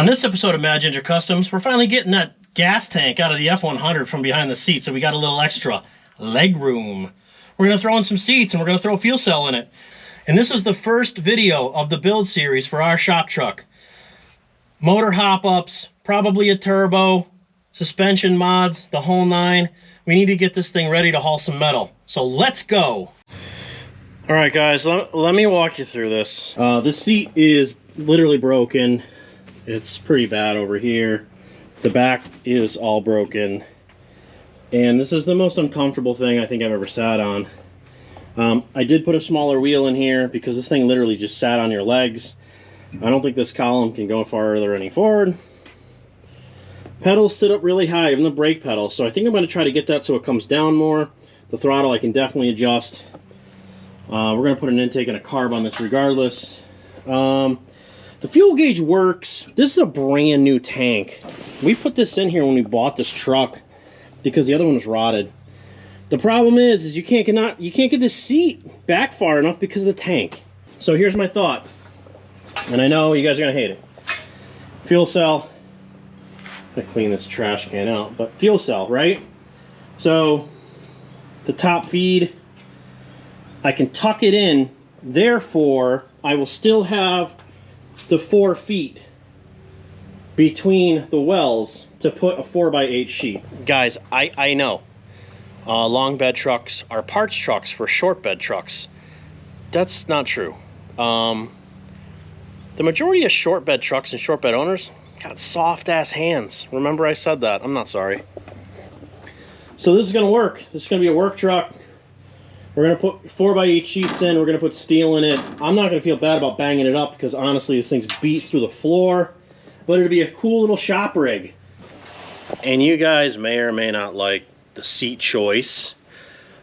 On this episode of Mad Ginger Customs, we're finally getting that gas tank out of the F100 from behind the seat, so we got a little extra leg room. We're going to throw in some seats and we're going to throw a fuel cell in it. And this is the first video of the build series for our shop truck. Motor hop-ups, probably a turbo, suspension mods, the whole nine. We need to get this thing ready to haul some metal. So let's go. All right, guys, let me walk you through this. This seat is literally broken. It's pretty bad over here. The back is all broken. And this is the most uncomfortable thing I think I've ever sat on. I did put a smaller wheel in here because this thing literally just sat on your legs. I don't think this column can go farther any forward. Pedals sit up really high, even the brake pedal. So I think I'm going to try to get that so it comes down more. The throttle I can definitely adjust. We're going to put an intake and a carb on this regardless. The fuel gauge works. This is a brand new tank. We put this in here when we bought this truck because the other one was rotted. The problem is you can't get this seat back far enough because of the tank. So here's my thought, and I know you guys are gonna hate it. Fuel cell. I'm gonna clean this trash can out, but fuel cell, right? So the top feed, I can tuck it in. Therefore, I will still have the 4 feet between the wells to put a 4x8 sheet. Guys, I know long bed trucks are parts trucks for short bed trucks. That's not true. The majority of short bed trucks and short bed owners got soft ass hands. Remember I said that. I'm not sorry. So this is gonna work. This is gonna be a work truck. We're going to put 4x8 sheets in. We're going to put steel in it. I'm not going to feel bad about banging it up because honestly this thing's beat through the floor. But it'll be a cool little shop rig. And you guys may or may not like the seat choice.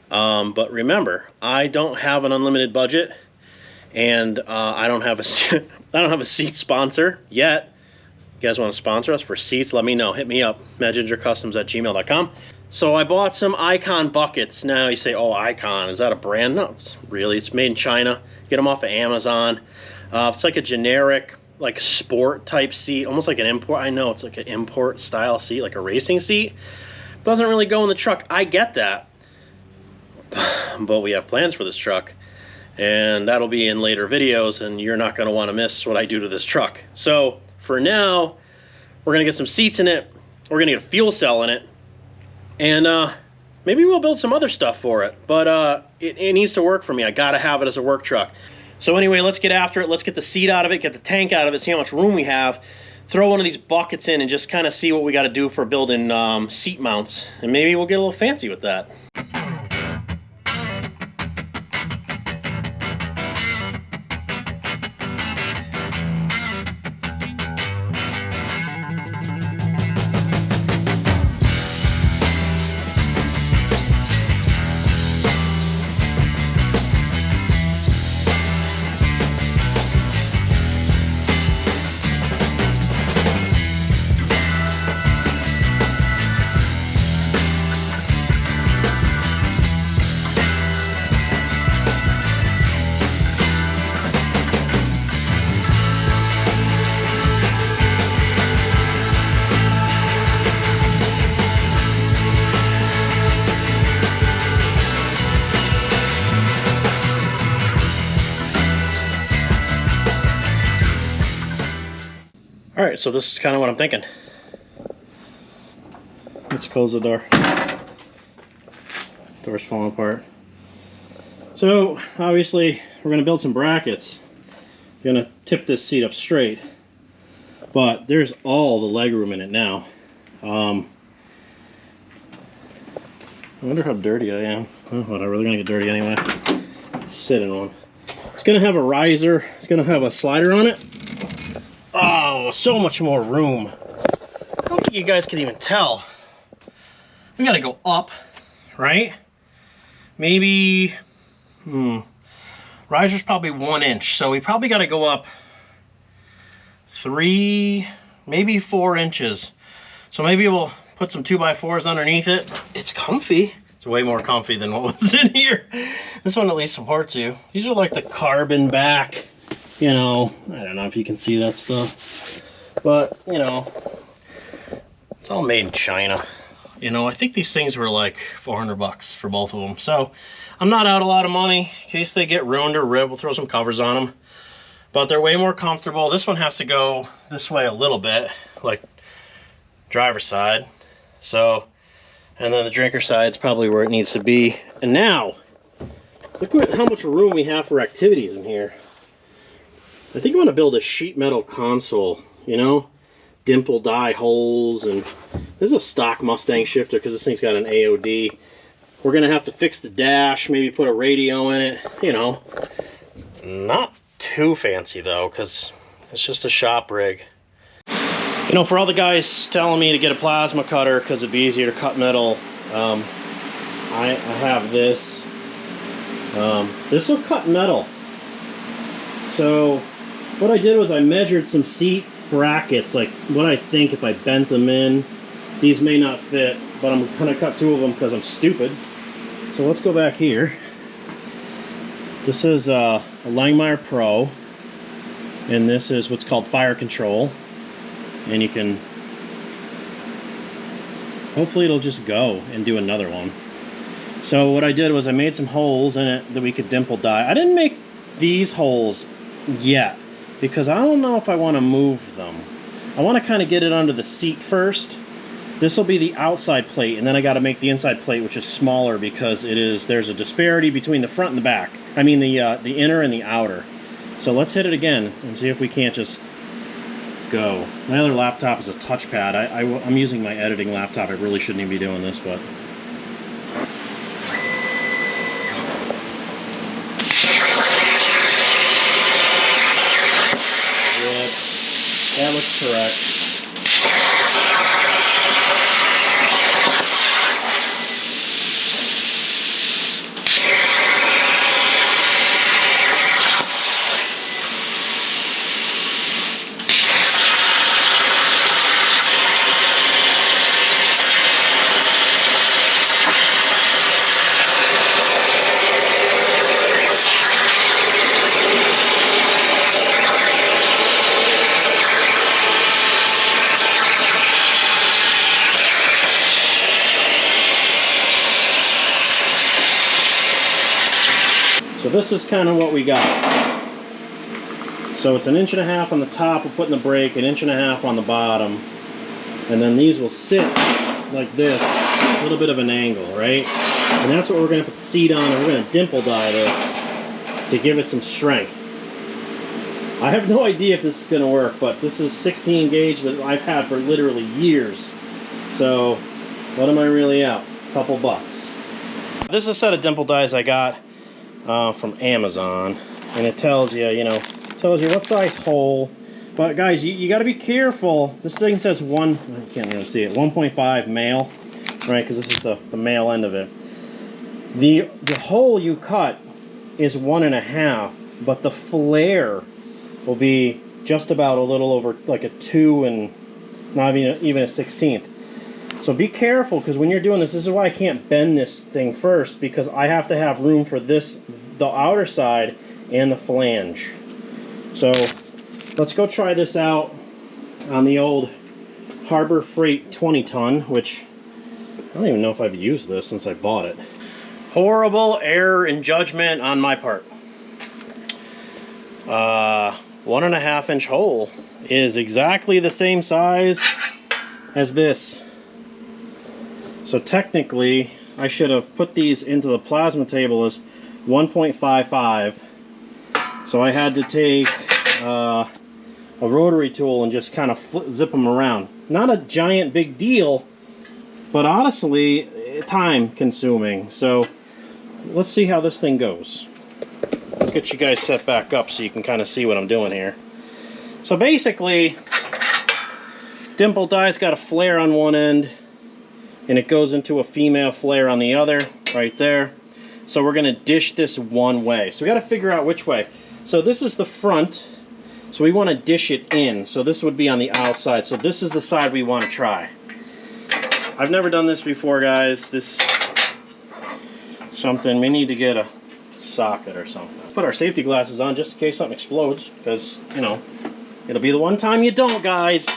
But remember, I don't have an unlimited budget. And I don't have a seat sponsor yet. You guys want to sponsor us for seats? Let me know. Hit me up. madgingercustoms@gmail.com. So I bought some Icon buckets. Now you say, oh, Icon, is that a brand? No, it's made in China. Get them off of Amazon. It's like a generic, like sport type seat, almost like an import. I know it's like an import style seat, like a racing seat. Doesn't really go in the truck. I get that. But we have plans for this truck. And that'll be in later videos, and you're not gonna wanna miss what I do to this truck. So for now, we're gonna get some seats in it. We're gonna get a fuel cell in it. And maybe we'll build some other stuff for it, but it needs to work for me. I gotta have it as a work truck. So anyway, let's get after it. Let's get the seat out of it, get the tank out of it, see how much room we have, throw one of these buckets in and just kind of see what we gotta do for building seat mounts. And maybe we'll get a little fancy with that. All right, so this is kind of what I'm thinking. Let's close the door. Door's falling apart. So obviously we're gonna build some brackets. We're gonna tip this seat up straight, but there's all the leg room in it now. I wonder how dirty I am. Oh, whatever, they're gonna get dirty anyway. Let's sit in one. It's gonna have a riser. It's gonna have a slider on it. Oh, so much more room. I don't think you guys can even tell. We gotta go up, right? Maybe, riser's probably 1 inch, so we probably gotta go up 3, maybe 4 inches. So maybe we'll put some 2x4s underneath it. It's comfy. It's way more comfy than what was in here. This one at least supports you. These are like the carbon back, you know, I don't know if you can see that stuff. But, you know, it's all made in China. You know, I think these things were like 400 bucks for both of them. So I'm not out a lot of money. In case they get ruined or ripped, we'll throw some covers on them. But they're way more comfortable. This one has to go this way a little bit, like driver's side. So, and then the drinker side is probably where it needs to be. And now, look at how much room we have for activities in here. I think I want to build a sheet metal console, you know? Dimple die holes, and this is a stock Mustang shifter because this thing's got an AOD. We're going to have to fix the dash, maybe put a radio in it, you know. Not too fancy though, because it's just a shop rig. You know, for all the guys telling me to get a plasma cutter because it'd be easier to cut metal, I have this. This will cut metal. So what I did was I measured some seat brackets, like what I think if I bent them in. These may not fit, but I'm gonna cut two of them because I'm stupid. So let's go back here. This is a Langmuir Pro, and this is what's called fire control. And you can, hopefully it'll just go and do another one. So what I did was I made some holes in it that we could dimple die. I didn't make these holes yet because I don't know if I want to move them. I want to kind of get it under the seat first. This will be the outside plate, and then I got to make the inside plate, which is smaller because there's a disparity between the front and the back. I mean the inner and the outer. So let's hit it again and see if we can't just go. My other laptop is a touchpad. I'm using my editing laptop. I really shouldn't even be doing this, but good. That looks correct. So this is kind of what we got. So it's 1.5 inches on the top, we're putting the brake, 1.5 inches on the bottom, and then these will sit like this, a little bit of an angle, right? And that's what we're going to put the seat on, and we're going to dimple die this to give it some strength. I have no idea if this is going to work, but this is 16 gauge that I've had for literally years. So what am I really out? A couple bucks. This is a set of dimple dies I got from Amazon, and it tells you, tells you what size hole. But guys, you got to be careful. This thing says you can't really see it, 1.5 male, right? Because this is the male end of it. The hole you cut is 1.5, but the flare will be just about a little over like a 2 and not even a 16th. So be careful, because when you're doing this is why I can't bend this thing first, because I have to have room for the outer side and the flange. So let's go try this out on the old Harbor Freight 20 ton, which I don't even know if I've used this since I bought it. Horrible error in judgment on my part. 1.5 inch hole is exactly the same size as this. So technically, I should have put these into the plasma table as 1.55. So I had to take a rotary tool and just kind of zip them around. Not a giant big deal, but honestly, time consuming. So let's see how this thing goes. I'll get you guys set back up so you can kind of see what I'm doing here. So basically, dimple die's got a flare on one end, and it goes into a female flare on the other, right there. So we're gonna dish this one way. So we gotta figure out which way. So this is the front, so we wanna dish it in. So this would be on the outside. So this is the side we wanna try. I've never done this before, guys. This something, we need to get a socket or something. Put our safety glasses on just in case something explodes, because, It'll be the one time you don't, guys.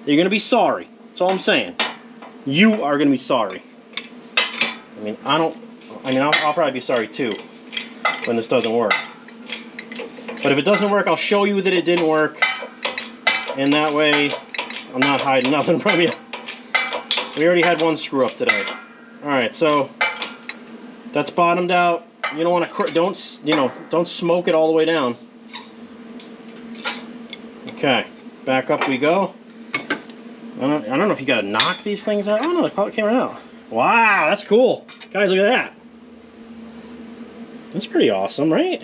You're gonna be sorry. That's all I'm saying. You are gonna be sorry. I mean, I'll probably be sorry too when this doesn't work. But if it doesn't work, I'll show you that it didn't work. And that way, I'm not hiding nothing from you. We already had one screw up today. All right, so that's bottomed out. You don't want to, don't smoke it all the way down. Okay, back up we go. I don't know if you got to knock these things out. Oh no, they came out. Wow, that's cool. Guys, look at that. That's pretty awesome, right?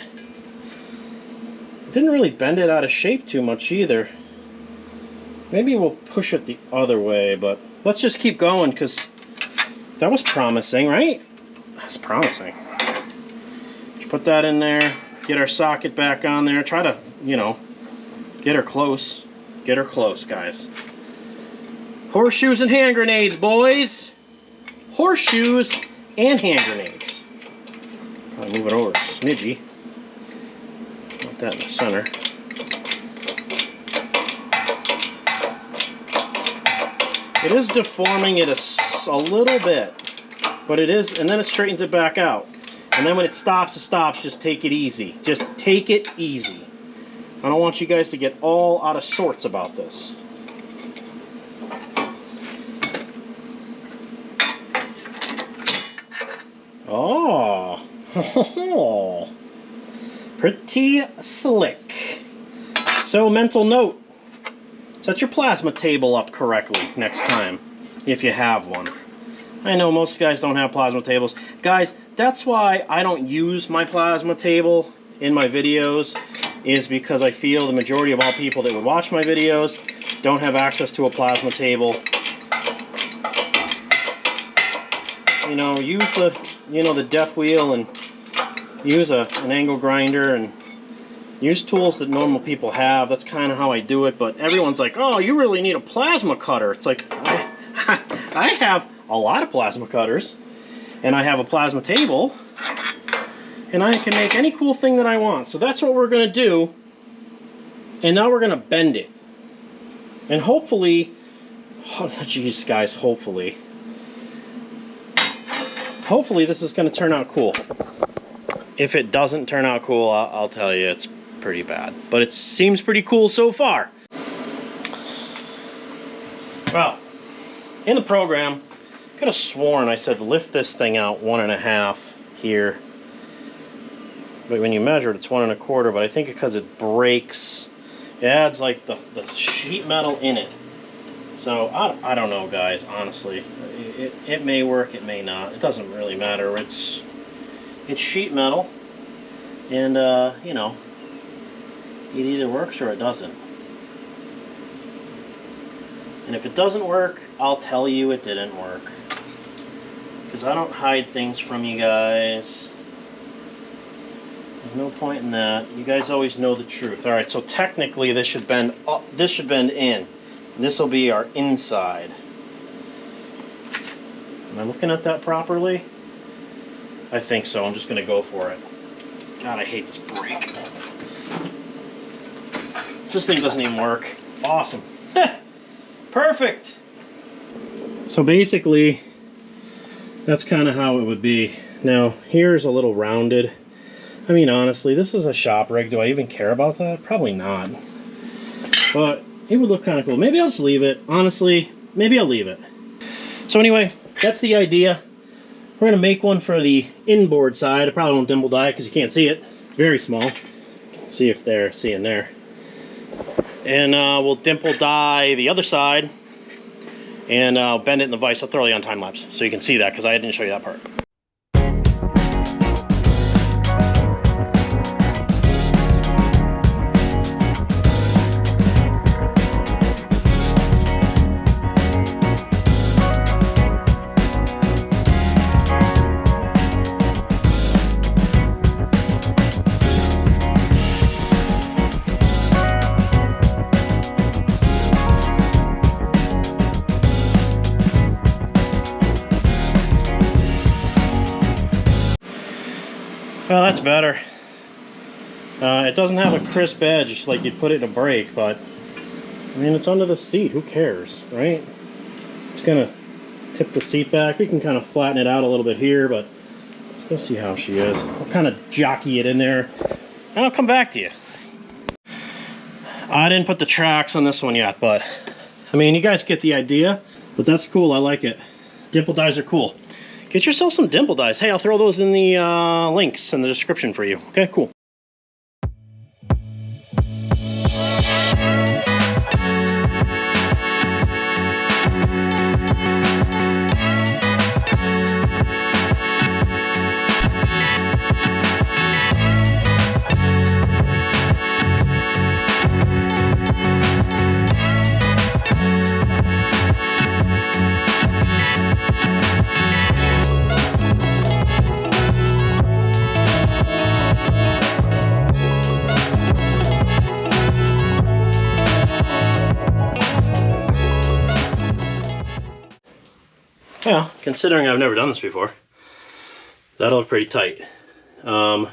Didn't really bend it out of shape too much either. Maybe we'll push it the other way, but let's just keep going because that was promising, right? That's promising. Put that in there, get our socket back on there, try to, get her close. Get her close, guys. Horseshoes and hand grenades, boys. Horseshoes and hand grenades. I'll move it over a smidgy. Put that in the center. It is deforming it a little bit, but it is, and then it straightens it back out. And then when it stops, just take it easy. Just take it easy. I don't want you guys to get all out of sorts about this. Oh, pretty slick. So, mental note, set your plasma table up correctly next time, if you have one. I know most guys don't have plasma tables. Guys, that's why I don't use my plasma table in my videos, is because I feel the majority of all people that would watch my videos don't have access to a plasma table. Use the death wheel and use an angle grinder and use tools that normal people have. That's kind of how I do it, but everyone's like, oh, you really need a plasma cutter. It's like, I have a lot of plasma cutters, and I have a plasma table, and I can make any cool thing that I want. So that's what we're going to do, and now we're going to bend it. And hopefully, oh geez guys, hopefully this is going to turn out cool. If it doesn't turn out cool, I'll tell you it's pretty bad. But it seems pretty cool so far. Well, in the program, I could have sworn I said lift this thing out 1.5 here. But when you measure it, it's 1 1/4. But I think because it breaks, it adds like the sheet metal in it. So I don't know, guys. Honestly, it may work, it may not. It doesn't really matter. It's sheet metal, and it either works or it doesn't. And if it doesn't work, I'll tell you it didn't work, because I don't hide things from you guys. There's no point in that. You guys always know the truth. All right, so technically this should bend up. This should bend in. This will be our inside. Am I looking at that properly? I think so. I'm just going to go for it. God, I hate this brake. This thing doesn't even work. Awesome. Perfect. So basically, that's kind of how it would be. Now, here's a little rounded. I mean, honestly, this is a shop rig. Do I even care about that? Probably not. But it would look kind of cool. Maybe I'll just leave it. Honestly, maybe I'll leave it. So anyway, that's the idea. We're going to make one for the inboard side. I probably won't dimple die because you can't see it. It's very small. See if they're seeing there. And we'll dimple die the other side. And I'll bend it in the vise. I'll throw it on time lapse so you can see that, because I didn't show you that part. Well, that's better. It doesn't have a crisp edge like you'd put it in a brake, but I mean, it's under the seat. Who cares, right? It's gonna tip the seat back. We can kind of flatten it out a little bit here, but let's go see how she is. I'll kind of jockey it in there, and I'll come back to you. I didn't put the tracks on this one yet, but I mean, you guys get the idea. But that's cool. I like it. Dimple dies are cool. Get yourself some dimple dies. Hey, I'll throw those in the links in the description for you. Okay, cool. Well, considering I've never done this before, that'll look pretty tight. I'm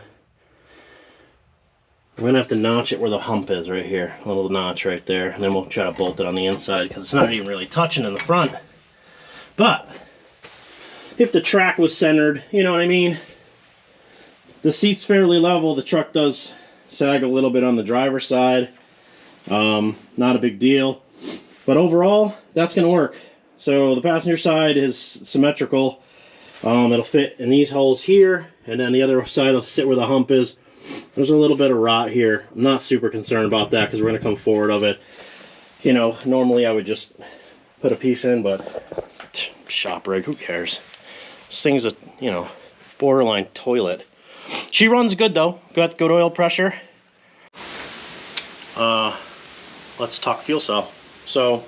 gonna have to notch it where the hump is right here, a little notch right there, and then we'll try to bolt it on the inside because it's not even really touching in the front. But if the track was centered, you know what I mean? The seat's fairly level. The truck does sag a little bit on the driver's side. Not a big deal, but overall, that's gonna work. So the passenger side is symmetrical. It'll fit in these holes here, and then the other side will sit where the hump is. There's a little bit of rot here. I'm not super concerned about that because we're going to come forward of it. You know, normally I would just put a piece in, but shop rig, who cares? This thing's a, you know, borderline toilet. She runs good though. Got good oil pressure. Let's talk fuel cell. So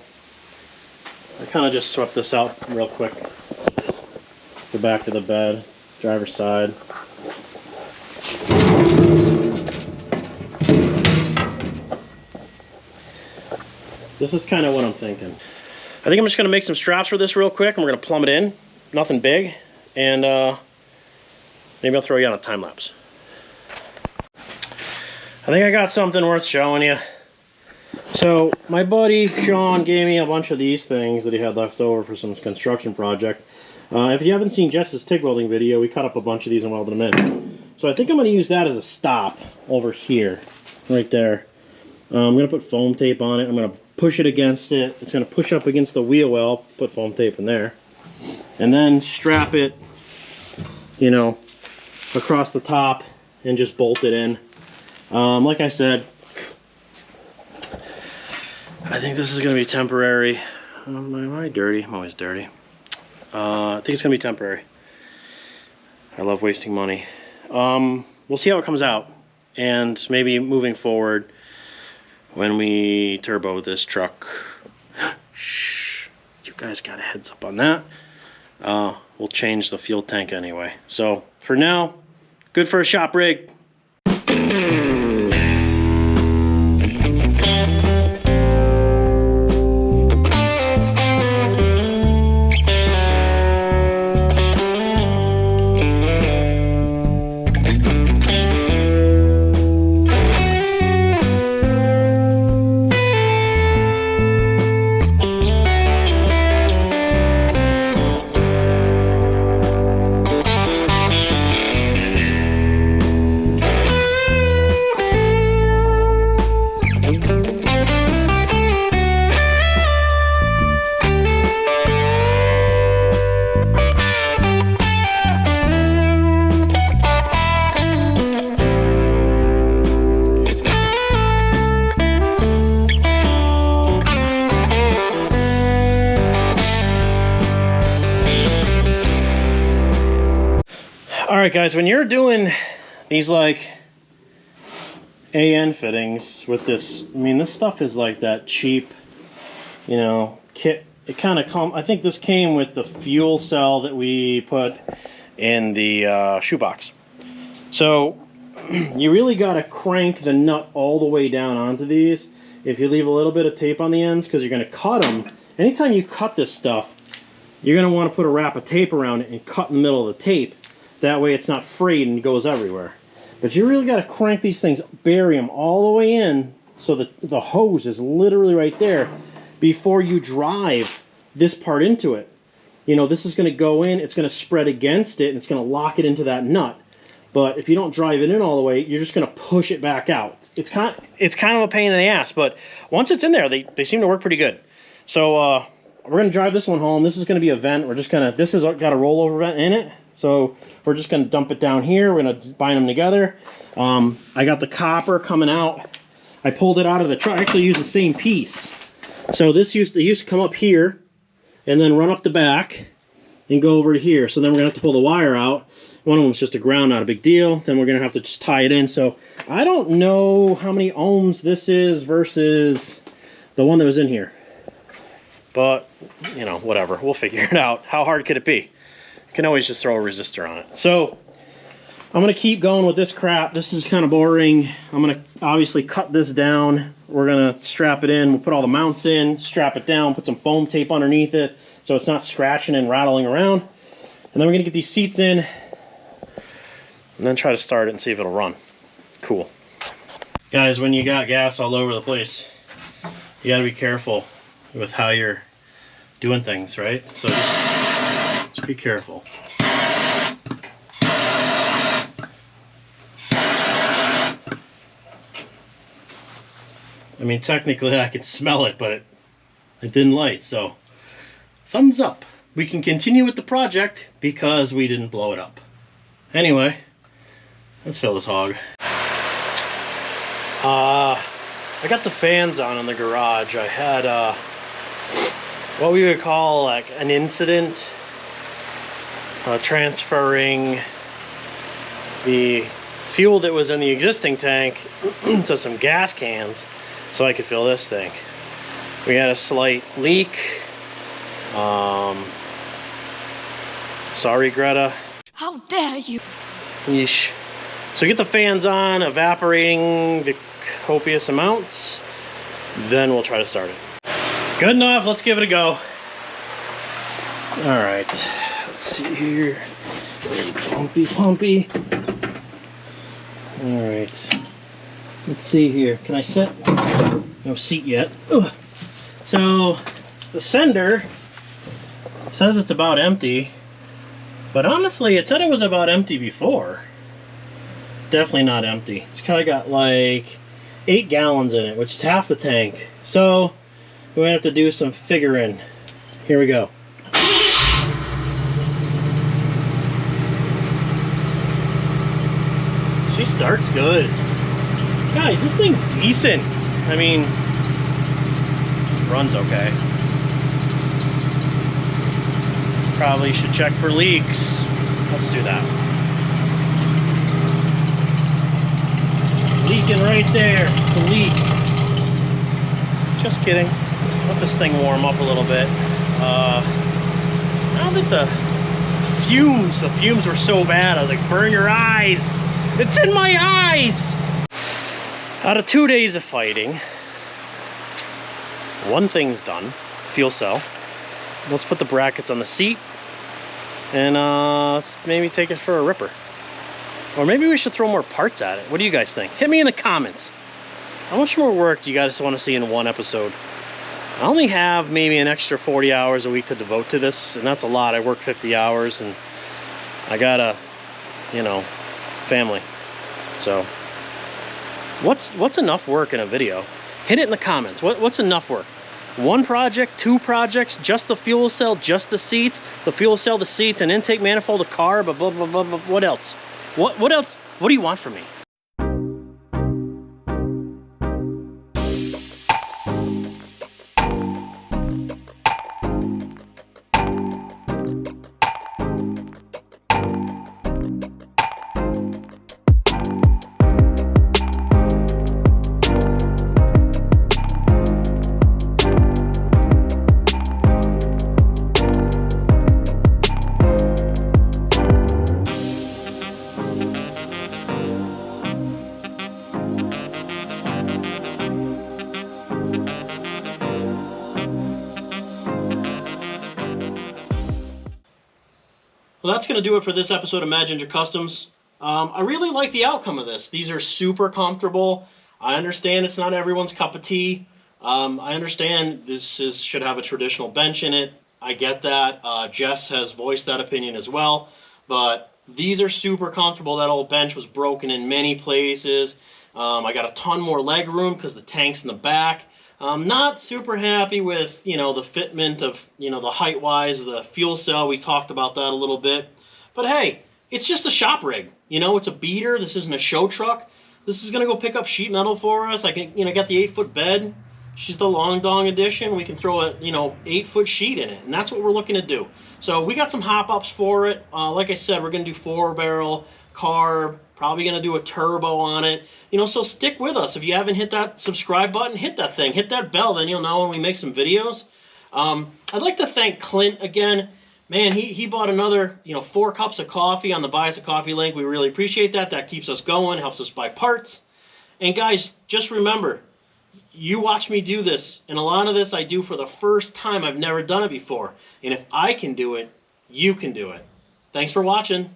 I kind of just swept this out real quick. Let's go back to the bed, driver's side. This is kind of what I'm thinking. I think I'm just going to make some straps for this real quick, and we're going to plumb it in. Nothing big, and maybe I'll throw you on a time lapse. I think I got something worth showing you. So my buddy Sean gave me a bunch of these things that he had left over for some construction project. If you haven't seen Jess's TIG welding video, we cut up a bunch of these and welded them in. So I think I'm going to use that as a stop over here, right there. I'm going to put foam tape on it. I'm going to push it against it. It's going to push up against the wheel well, put foam tape in there. And then strap it, you know, across the top and just bolt it in. Like I said, I think this is going to be temporary. Am I dirty? I'm always dirty. I think it's going to be temporary. I love wasting money. We'll see how it comes out. And maybe moving forward, when we turbo this truck, shh, you guys got a heads up on that. We'll change the fuel tank anyway. So for now, good for a shop rig. Alright guys, when you're doing these like AN fittings with this, I mean this stuff is like that cheap, you know, kit. It kind of I think this came with the fuel cell that we put in the shoebox. So you really got to crank the nut all the way down onto these. If you leave a little bit of tape on the ends, because you're going to cut them. Anytime you cut this stuff, you're going to want to put a wrap of tape around it and cut in the middle of the tape. That way it's not frayed and goes everywhere. But you really got to crank these things, bury them all the way in so that the hose is literally right there before you drive this part into it. You know, this is going to go in, it's going to spread against it, and it's going to lock it into that nut. But if you don't drive it in all the way, you're just going to push it back out. It's kind of a pain in the ass, but once it's in there, they seem to work pretty good. So we're going to drive this one home. This is going to be a vent. We're just going to, this has got a rollover vent in it. So we're just going to dump it down here. We're going to bind them together. I got the copper coming out. I pulled it out of the truck. I actually used the same piece. So this used to come up here and then run up the back and go over to here. So then we're going to have to pull the wire out. One of them's just a ground, not a big deal. Then we're going to have to just tie it in. So I don't know how many ohms this is versus the one that was in here. But, you know, whatever. We'll figure it out. How hard could it be? You can always just throw a resistor on it. So I'm going to keep going with this crap. This is kind of boring. I'm going to obviously cut this down. We're going to strap it in. We'll put all the mounts in, strap it down, put some foam tape underneath it so it's not scratching and rattling around. And then we're going to get these seats in and then try to start it and see if it'll run. Cool. Guys, when you got gas all over the place, you got to be careful with how you're doing things, right? So just be careful. I mean, technically I can smell it, but it didn't light, so thumbs up. We can continue with the project because we didn't blow it up. Anyway, let's fill this hog. I got the fans on in the garage. I had what we would call like an incident transferring the fuel that was in the existing tank to some gas cans so I could fill this thing. We had a slight leak. Sorry, Greta. How dare you? Yeesh. So get the fans on, evaporating the copious amounts, then we'll try to start it. Good enough, let's give it a go. Alright, let's see here. Pumpy. Alright, let's see here. Can I set? No seat yet. Ugh. So, the sender says it's about empty, but honestly, it said it was about empty before. Definitely not empty. It's kind of got like 8 gallons in it, which is half the tank. So we're gonna have to do some figuring. Here we go. She starts good. Guys, this thing's decent. I mean, runs okay. Probably should check for leaks. Let's do that. Leaking right there. It's a leak. Just kidding. Let this thing warm up a little bit. Now that the fumes were so bad, I was like, burn your eyes. It's in my eyes. Out of 2 days of fighting, one thing's done. Fuel cell. Let's put the brackets on the seat and let's maybe take it for a ripper. Or maybe we should throw more parts at it. What do you guys think? Hit me in the comments. How much more work do you guys want to see in one episode? I only have maybe an extra 40 hours a week to devote to this, and that's a lot. I work 50 hours and I got a, you know, family. So what's enough work in a video? Hit it in the comments. What's enough work? 1 project, 2 projects, just the fuel cell, just the seats, the fuel cell, the seats, an intake manifold, a carb, blah, blah, blah, blah. What else? What else? What do you want from me? Well, that's going to do it for this episode of Maginger Customs. I really like the outcome of this. These are super comfortable. I understand it's not everyone's cup of tea. I understand should have a traditional bench in it. I get that. Jess has voiced that opinion as well. But these are super comfortable. That old bench was broken in many places. I got a ton more leg room because the tank's in the back. I'm not super happy with, the fitment of, the height-wise, the fuel cell. We talked about that a little bit. But hey, it's just a shop rig. It's a beater. This isn't a show truck. This is going to go pick up sheet metal for us. I can, got the 8-foot bed. She's the long dong edition. We can throw a, 8-foot sheet in it. And that's what we're looking to do. So we got some hop-ups for it. Like I said, we're going to do 4-barrel, carb, probably going to do a turbo on it. So stick with us. If you haven't hit that subscribe button, hit that thing. Hit that bell, then you'll know when we make some videos. I'd like to thank Clint again. Man, he bought another, 4 cups of coffee on the Buy Us a Coffee link. We really appreciate that. That keeps us going, helps us buy parts. And guys, just remember, you watch me do this, and a lot of this I do for the first time. I've never done it before. And if I can do it, you can do it. Thanks for watching.